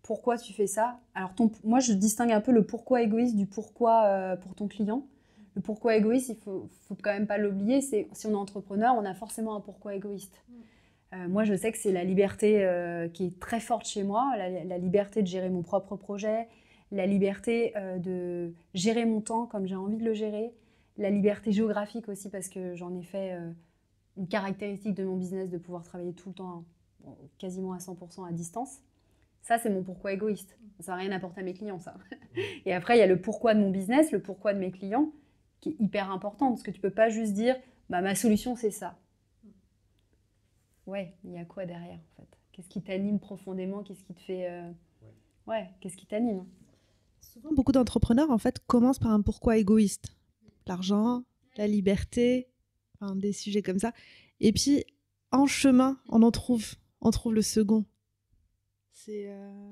Pourquoi tu fais ça? Alors moi, je distingue un peu le pourquoi égoïste du pourquoi pour ton client. Le pourquoi égoïste, il faut quand même pas l'oublier. Si on est entrepreneur, on a forcément un pourquoi égoïste. Moi, je sais que c'est la liberté qui est très forte chez moi, la liberté de gérer mon propre projet, la liberté de gérer mon temps comme j'ai envie de le gérer, la liberté géographique aussi parce que j'en ai fait une caractéristique de mon business de pouvoir travailler tout le temps, quasiment à 100% à distance. Ça, c'est mon pourquoi égoïste. Ça n'a rien apporté à mes clients, ça. Et après, il y a le pourquoi de mon business, le pourquoi de mes clients, qui est hyper important. Parce que tu ne peux pas juste dire « ma solution, c'est ça ». Ouais, il y a quoi derrière, en fait? Qu'est-ce qui t'anime profondément? Qu'est-ce qui te fait... qu'est-ce qui t'anime? Souvent, beaucoup d'entrepreneurs, en fait, commencent par un pourquoi égoïste. L'argent, la liberté, des sujets comme ça. Et puis, en chemin, on trouve le second.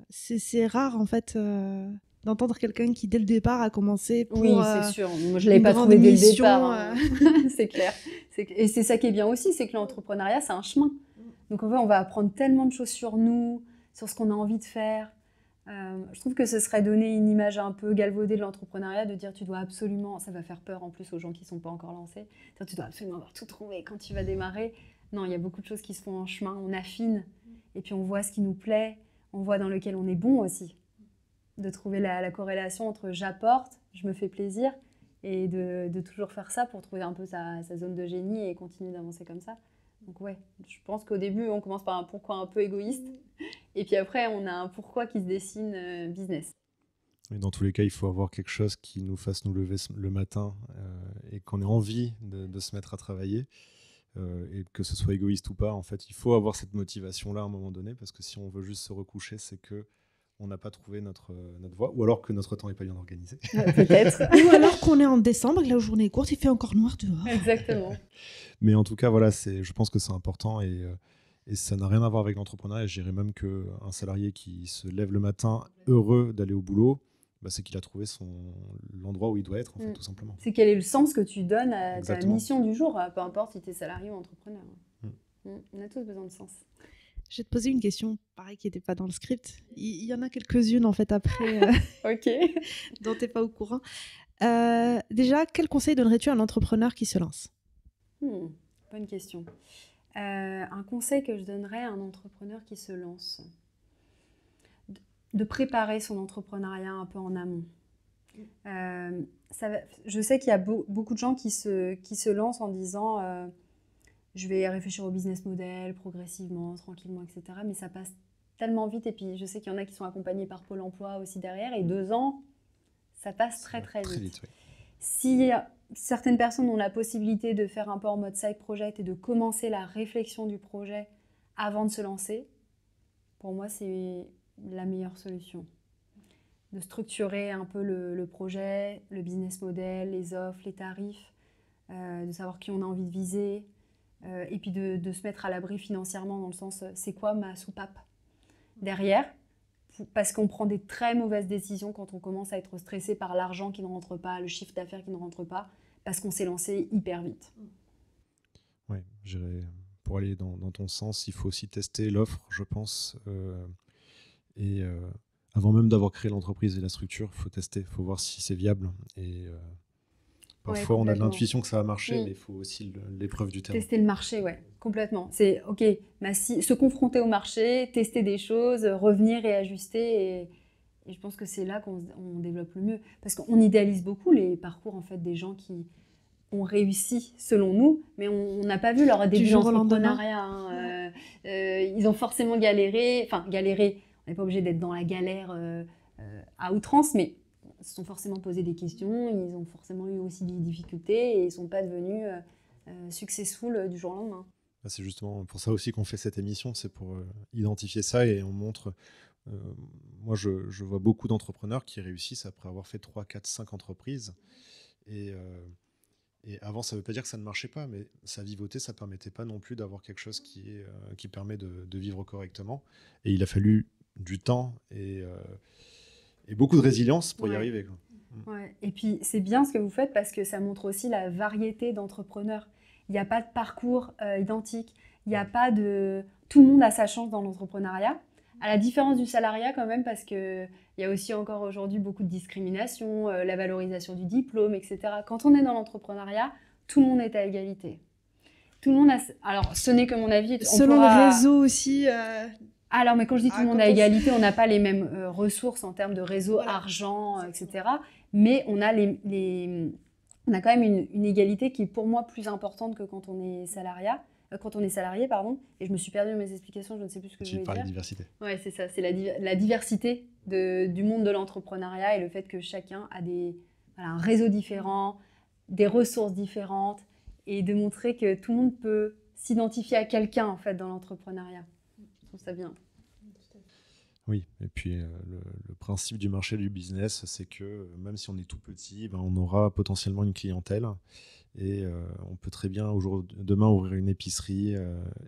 C'est rare, en fait, d'entendre quelqu'un qui, dès le départ, a commencé pour... Oui, c'est sûr. Moi, je ne l'avais pas trouvé dès le départ. C'est clair. Et c'est ça qui est bien aussi, c'est que l'entrepreneuriat, c'est un chemin. Donc, en fait, on va apprendre tellement de choses sur nous, sur ce qu'on a envie de faire. Je trouve que ce serait donner une image un peu galvaudée de l'entrepreneuriat, de dire tu dois absolument... Ça va faire peur, en plus, aux gens qui ne sont pas encore lancés. Tu dois absolument avoir tout trouvé quand tu vas démarrer. Non, il y a beaucoup de choses qui se font en chemin. On affine, et puis on voit ce qui nous plaît. On voit dans lequel on est bon aussi, de trouver la corrélation entre j'apporte, je me fais plaisir, et de toujours faire ça pour trouver un peu sa zone de génie et continuer d'avancer comme ça. Donc ouais, je pense qu'au début, on commence par un pourquoi un peu égoïste, et puis après, on a un pourquoi qui se dessine business. Et dans tous les cas, il faut avoir quelque chose qui nous fasse nous lever le matin et qu'on ait envie de se mettre à travailler. Et que ce soit égoïste ou pas, en fait, il faut avoir cette motivation-là à un moment donné, parce que si on veut juste se recoucher, c'est qu'on n'a pas trouvé notre voie, ou alors que notre temps n'est pas bien organisé. Peut-être. Ou alors qu'on est en décembre et que la journée est courte, il fait encore noir dehors. Exactement. Mais en tout cas, voilà, je pense que c'est important, et Et ça n'a rien à voir avec l'entrepreneuriat. Je dirais même qu'un salarié qui se lève le matin heureux d'aller au boulot, bah, c'est qu'il a trouvé l'endroit où il doit être, en fait, tout simplement. C'est quel est le sens que tu donnes à ta Exactement. mission du jour, peu importe si tu es salarié ou entrepreneur. Mm. On a tous besoin de sens. Je vais te poser une question, pareil, qui n'était pas dans le script. Il y en a quelques-unes, en fait, après, Ok. dont tu n'es pas au courant. Déjà, quel conseil donnerais-tu à un entrepreneur qui se lance? Bonne question. Un conseil que je donnerais à un entrepreneur qui se lance, de préparer son entrepreneuriat un peu en amont. Je sais qu'il y a beaucoup de gens qui se lancent en disant je vais réfléchir au business model progressivement, tranquillement, etc. Mais ça passe tellement vite. Et puis, je sais qu'il y en a qui sont accompagnés par Pôle emploi aussi derrière. Et 2 ans, ça passe très, très vite. Oui. Si certaines personnes ont la possibilité de faire un peu en mode side project et de commencer la réflexion du projet avant de se lancer, pour moi, c'est la meilleure solution. De structurer un peu le projet, le business model, les offres, les tarifs, de savoir qui on a envie de viser, et puis de se mettre à l'abri financièrement dans le sens c'est quoi ma soupape derrière, parce qu'on prend des très mauvaises décisions quand on commence à être stressé par l'argent qui ne rentre pas, le chiffre d'affaires qui ne rentre pas, parce qu'on s'est lancé hyper vite. Oui, pour aller dans ton sens, il faut aussi tester l'offre, je pense. Et avant même d'avoir créé l'entreprise et la structure, il faut tester, il faut voir si c'est viable. Et parfois, on a de l'intuition que ça va marcher, mais il faut aussi l'épreuve du terrain. Tester le marché, ouais, complètement. C'est OK, se confronter au marché, tester des choses, revenir et ajuster. Et je pense que c'est là qu'on développe le mieux. Parce qu'on idéalise beaucoup les parcours en fait, des gens qui ont réussi selon nous, mais on n'a pas vu leur début d'entrepreneuriat. Ils ont forcément galéré. Enfin, galéré, on n'est pas obligé d'être dans la galère à outrance, mais ils se sont forcément posé des questions, ils ont forcément eu aussi des difficultés et ils ne sont pas devenus successful du jour au lendemain. C'est justement pour ça aussi qu'on fait cette émission, c'est pour identifier ça et on montre... moi, je vois beaucoup d'entrepreneurs qui réussissent après avoir fait 3, 4, 5 entreprises. Et avant, ça ne veut pas dire que ça ne marchait pas, mais ça vivotait, ça ne permettait pas non plus d'avoir quelque chose qui permet de vivre correctement. Et il a fallu du temps et beaucoup de résilience pour y arriver. Quoi. Ouais. Et puis, c'est bien ce que vous faites parce que ça montre aussi la variété d'entrepreneurs. Il n'y a pas de parcours identique. Il n'y a pas de... Tout le monde a sa chance dans l'entrepreneuriat. À la différence du salariat quand même, parce qu'il y a aussi encore aujourd'hui beaucoup de discrimination, la valorisation du diplôme, etc. Quand on est dans l'entrepreneuriat, tout le monde est à égalité. Tout le monde a... Alors, ce n'est que mon avis. Selon le réseau aussi... Alors, mais quand je dis tout le monde à égalité, on n'a pas les mêmes ressources en termes de réseau, argent, etc. Mais on a, on a quand même une égalité qui est pour moi plus importante que quand on est salarié. Et je me suis perdue dans mes explications, je ne sais plus ce que je voulais dire. Tu parles de diversité. Oui, c'est ça, c'est la diversité du monde de l'entrepreneuriat et le fait que chacun a un réseau différent, des ressources différentes, et de montrer que tout le monde peut s'identifier à quelqu'un en fait, dans l'entrepreneuriat. Je trouve ça bien. Oui, et puis le principe du marché du business, c'est que même si on est tout petit, on aura potentiellement une clientèle. Et on peut très bien demain ouvrir une épicerie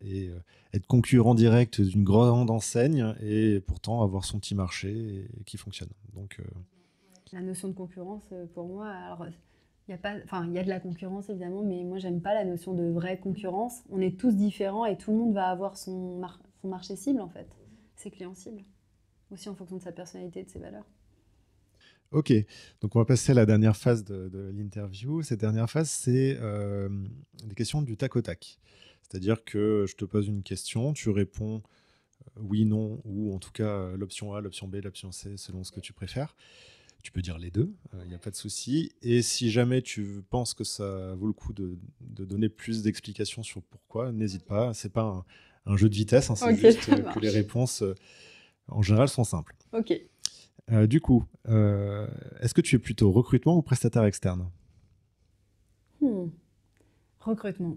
et être concurrent direct d'une grande enseigne et pourtant avoir son petit marché qui fonctionne. Donc, la notion de concurrence, pour moi, alors il y a de la concurrence évidemment, mais moi j'aime pas la notion de vraie concurrence. On est tous différents et tout le monde va avoir son marché cible en fait, ses clients cibles, aussi en fonction de sa personnalité et de ses valeurs. Ok, donc on va passer à la dernière phase de l'interview. Cette dernière phase, c'est des questions du tac au tac. C'est-à-dire que je te pose une question, tu réponds oui, non, ou en tout cas l'option A, l'option B, l'option C, selon ce que tu préfères. Tu peux dire les deux, il n'y a pas de souci. Et si jamais tu penses que ça vaut le coup de donner plus d'explications sur pourquoi, n'hésite pas. Ce n'est pas un jeu de vitesse, c'est juste que les réponses, en général, sont simples. Ok. Du coup, est-ce que tu es plutôt recrutement ou prestataire externe ? Recrutement.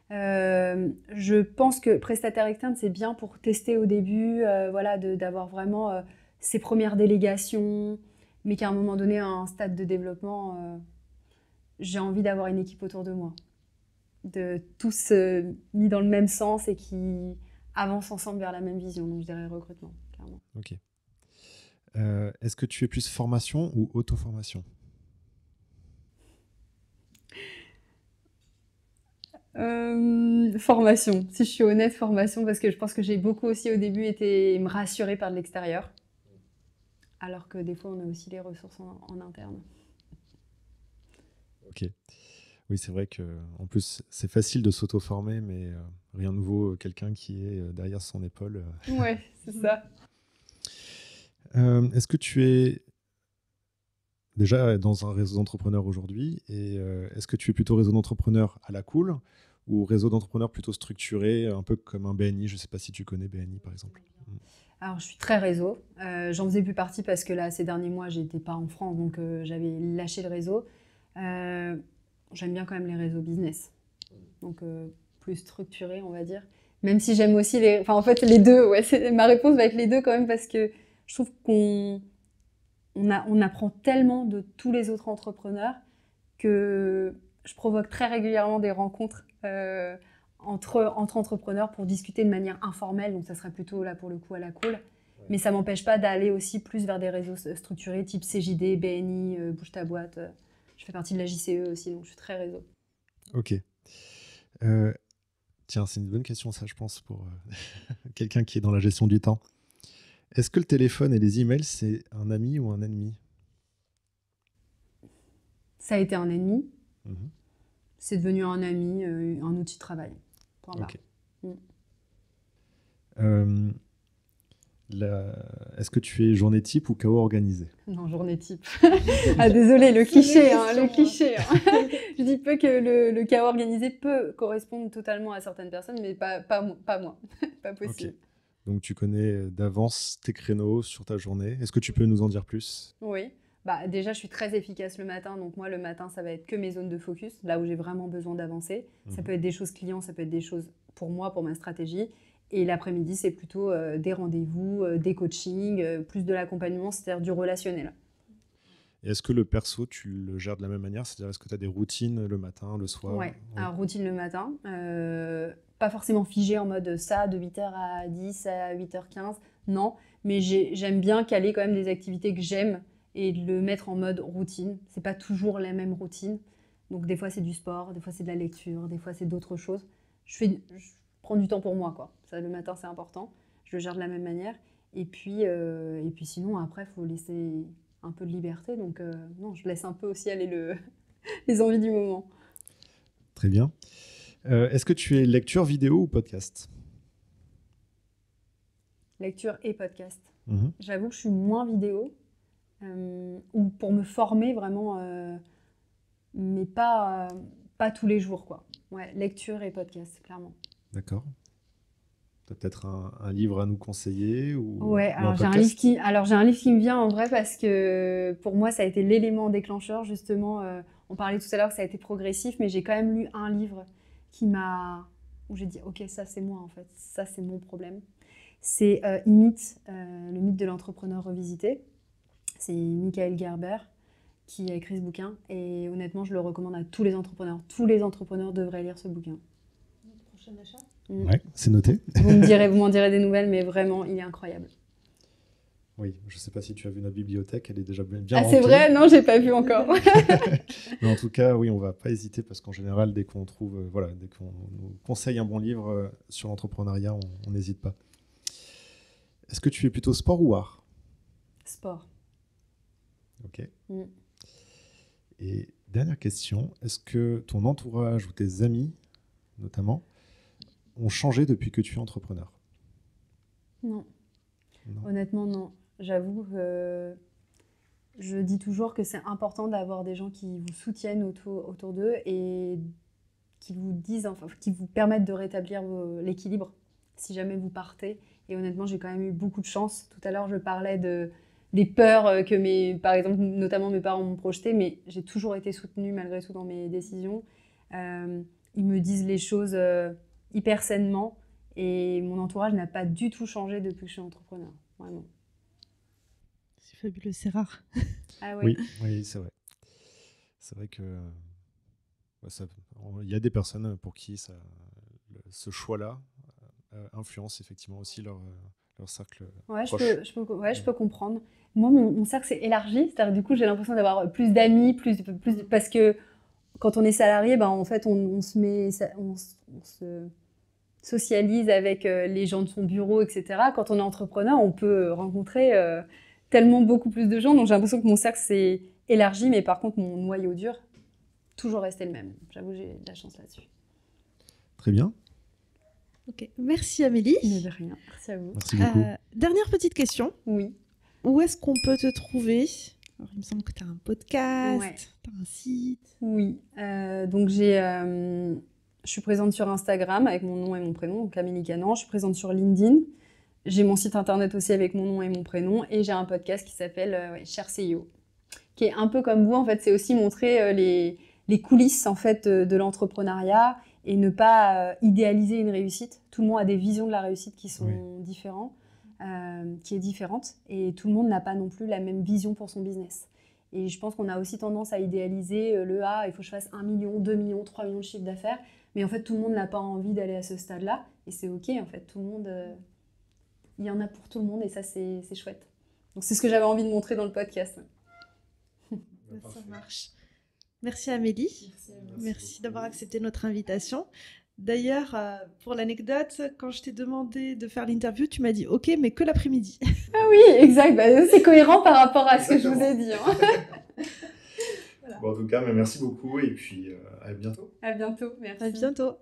Je pense que prestataire externe, c'est bien pour tester au début, d'avoir vraiment ses premières délégations, mais qu'à un moment donné, à un stade de développement, j'ai envie d'avoir une équipe autour de moi. de tous mis dans le même sens et qui avancent ensemble vers la même vision. Donc je dirais recrutement, clairement. Ok. Est-ce que tu es plus formation ou auto-formation? Formation, si je suis honnête, formation, parce que je pense que j'ai beaucoup aussi au début été me rassurer par de l'extérieur, alors que des fois on a aussi les ressources en interne. Ok. Oui, c'est vrai que en plus c'est facile de s'auto-former, mais rien ne vaut quelqu'un qui est derrière son épaule. Ouais, c'est ça. Est-ce que tu es déjà dans un réseau d'entrepreneurs aujourd'hui et est-ce que tu es plutôt réseau d'entrepreneurs à la cool ou réseau d'entrepreneurs plutôt structuré, un peu comme un BNI? Je ne sais pas si tu connais BNI par exemple. Alors je suis très réseau. J'en faisais plus partie parce que là, ces derniers mois, j'étais pas en France, donc j'avais lâché le réseau. J'aime bien quand même les réseaux business, donc plus structurés, on va dire. Même si j'aime aussi les... Enfin, en fait, les deux, ouais, ma réponse va être les deux quand même parce que je trouve on apprend tellement de tous les autres entrepreneurs que je provoque très régulièrement des rencontres entre entrepreneurs pour discuter de manière informelle, donc ça serait plutôt là pour le coup à la cool. Mais ça m'empêche pas d'aller aussi plus vers des réseaux structurés type CJD, BNI, Bouge ta boîte. Je fais partie de la JCE aussi, donc je suis très réseau. Ok. Tiens, c'est une bonne question ça, je pense, pour quelqu'un qui est dans la gestion du temps. Est-ce que le téléphone et les emails, c'est un ami ou un ennemi? Ça a été un ennemi, Mhm. c'est devenu un ami, un outil de travail. Point barre. Ok. Est-ce que tu es journée type ou chaos organisé? Non, journée type. Ah, désolé, le cliché, le cliché. Je dis peu que le chaos organisé peut correspondre totalement à certaines personnes, mais pas moi. Pas possible. Ok. Donc tu connais d'avance tes créneaux sur ta journée. Est-ce que tu peux nous en dire plus? Oui. Bah, déjà, je suis très efficace le matin. Donc moi, le matin, ça va être que mes zones de focus, là où j'ai vraiment besoin d'avancer. Ça peut être des choses clients, ça peut être des choses pour moi, pour ma stratégie. Et l'après-midi, c'est plutôt des rendez-vous, des coachings, plus de l'accompagnement, c'est-à-dire du relationnel. Et est-ce que le perso, tu le gères de la même manière? C'est-à-dire, est-ce que tu as des routines le matin, le soir? Ouais, alors routine le matin. Pas forcément figée en mode ça, de 8h à 10 à 8h15. Non, mais j'aime bien caler quand même des activités que j'aime et de le mettre en mode routine. C'est pas toujours la même routine. Donc des fois c'est du sport, des fois c'est de la lecture, des fois c'est d'autres choses. Je prends du temps pour moi, quoi. Ça, le matin c'est important. Je le gère de la même manière. Et puis sinon après il faut laisser un peu de liberté. Donc non, je laisse un peu aussi aller les envies du moment. Très bien. Est-ce que tu es lecture, vidéo ou podcast? Lecture et podcast. Mhm. J'avoue que je suis moins vidéo, ou pour me former vraiment, mais pas tous les jours, quoi. Ouais, lecture et podcast, clairement. D'accord. Tu as peut-être un livre à nous conseiller Ouais, ou un alors j'ai un podcast? livre qui me vient en vrai parce que pour moi ça a été l'élément déclencheur justement. On parlait tout à l'heure que ça a été progressif, mais j'ai quand même lu un livre où j'ai dit ok, ça c'est moi en fait, ça c'est mon problème. C'est le mythe de l'entrepreneur revisité. C'est Michael Gerber qui a écrit ce bouquin et honnêtement je le recommande à tous les entrepreneurs. Tous les entrepreneurs devraient lire ce bouquin. Prochain achat. Ouais, c'est noté. Vous m'en direz des nouvelles, mais vraiment il est incroyable. Oui, je ne sais pas si tu as vu notre bibliothèque, elle est déjà bien Ah remplie. c'est vrai? Non, j'ai pas vu encore. Mais en tout cas, oui, on ne va pas hésiter parce qu'en général, dès qu'on trouve, dès qu'on nous conseille un bon livre sur l'entrepreneuriat, on n'hésite pas. Est-ce que tu es plutôt sport ou art? Sport. Ok. Mm. Et dernière question, est-ce que ton entourage ou tes amis, notamment, ont changé depuis que tu es entrepreneur? Non. Non. Honnêtement, non. J'avoue que je dis toujours que c'est important d'avoir des gens qui vous soutiennent autour d'eux et qui vous disent, enfin, qui vous permettent de rétablir l'équilibre si jamais vous partez. Et honnêtement, j'ai quand même eu beaucoup de chance. Tout à l'heure, je parlais des peurs que par exemple, notamment mes parents m'ont projetées, mais j'ai toujours été soutenue malgré tout dans mes décisions. Ils me disent les choses hyper sainement et mon entourage n'a pas du tout changé depuis que je suis entrepreneur. Vraiment. C'est fabuleux, c'est rare. Ah ouais. Oui, c'est vrai. C'est vrai que il y a des personnes pour qui ce choix-là influence effectivement aussi leur cercle proche. Je peux comprendre. Moi, mon cercle s'est élargi, c'est-à-dire du coup, j'ai l'impression d'avoir plus d'amis, plus parce que quand on est salarié, en fait, on se socialise avec les gens de son bureau, etc. Quand on est entrepreneur, on peut rencontrer tellement beaucoup plus de gens. Donc, j'ai l'impression que mon cercle s'est élargi, mais par contre, mon noyau dur, toujours resté le même. J'avoue, j'ai de la chance là-dessus. Très bien. Ok, merci Amélie. Mais de rien, merci à vous. Merci beaucoup. Dernière petite question. Oui. Où est-ce qu'on peut te trouver ? Alors, il me semble que tu as un podcast, tu as un site. Oui, donc je suis présente sur Instagram avec mon nom et mon prénom, donc Amélie Cannan. Je suis présente sur LinkedIn. J'ai mon site internet aussi avec mon nom et mon prénom. Et j'ai un podcast qui s'appelle Cher CEO, qui est un peu comme vous. En fait, c'est aussi montrer les coulisses en fait, de l'entrepreneuriat et ne pas idéaliser une réussite. Tout le monde a des visions de la réussite qui sont différentes. Qui est différente et tout le monde n'a pas non plus la même vision pour son business. Et je pense qu'on a aussi tendance à idéaliser il faut que je fasse 1 million, 2 millions, 3 millions de chiffre d'affaires, mais en fait tout le monde n'a pas envie d'aller à ce stade-là et c'est ok en fait, tout le monde, il y en a pour tout le monde et ça c'est chouette. Donc c'est ce que j'avais envie de montrer dans le podcast. Ça marche. Merci Amélie. Merci d'avoir accepté notre invitation. D'ailleurs, pour l'anecdote, quand je t'ai demandé de faire l'interview, tu m'as dit « Ok, mais que l'après-midi ». Ah oui, exact. C'est cohérent par rapport à ce que je vous ai dit. Voilà. Bon, en tout cas, merci beaucoup et puis à bientôt. À bientôt, merci. À bientôt.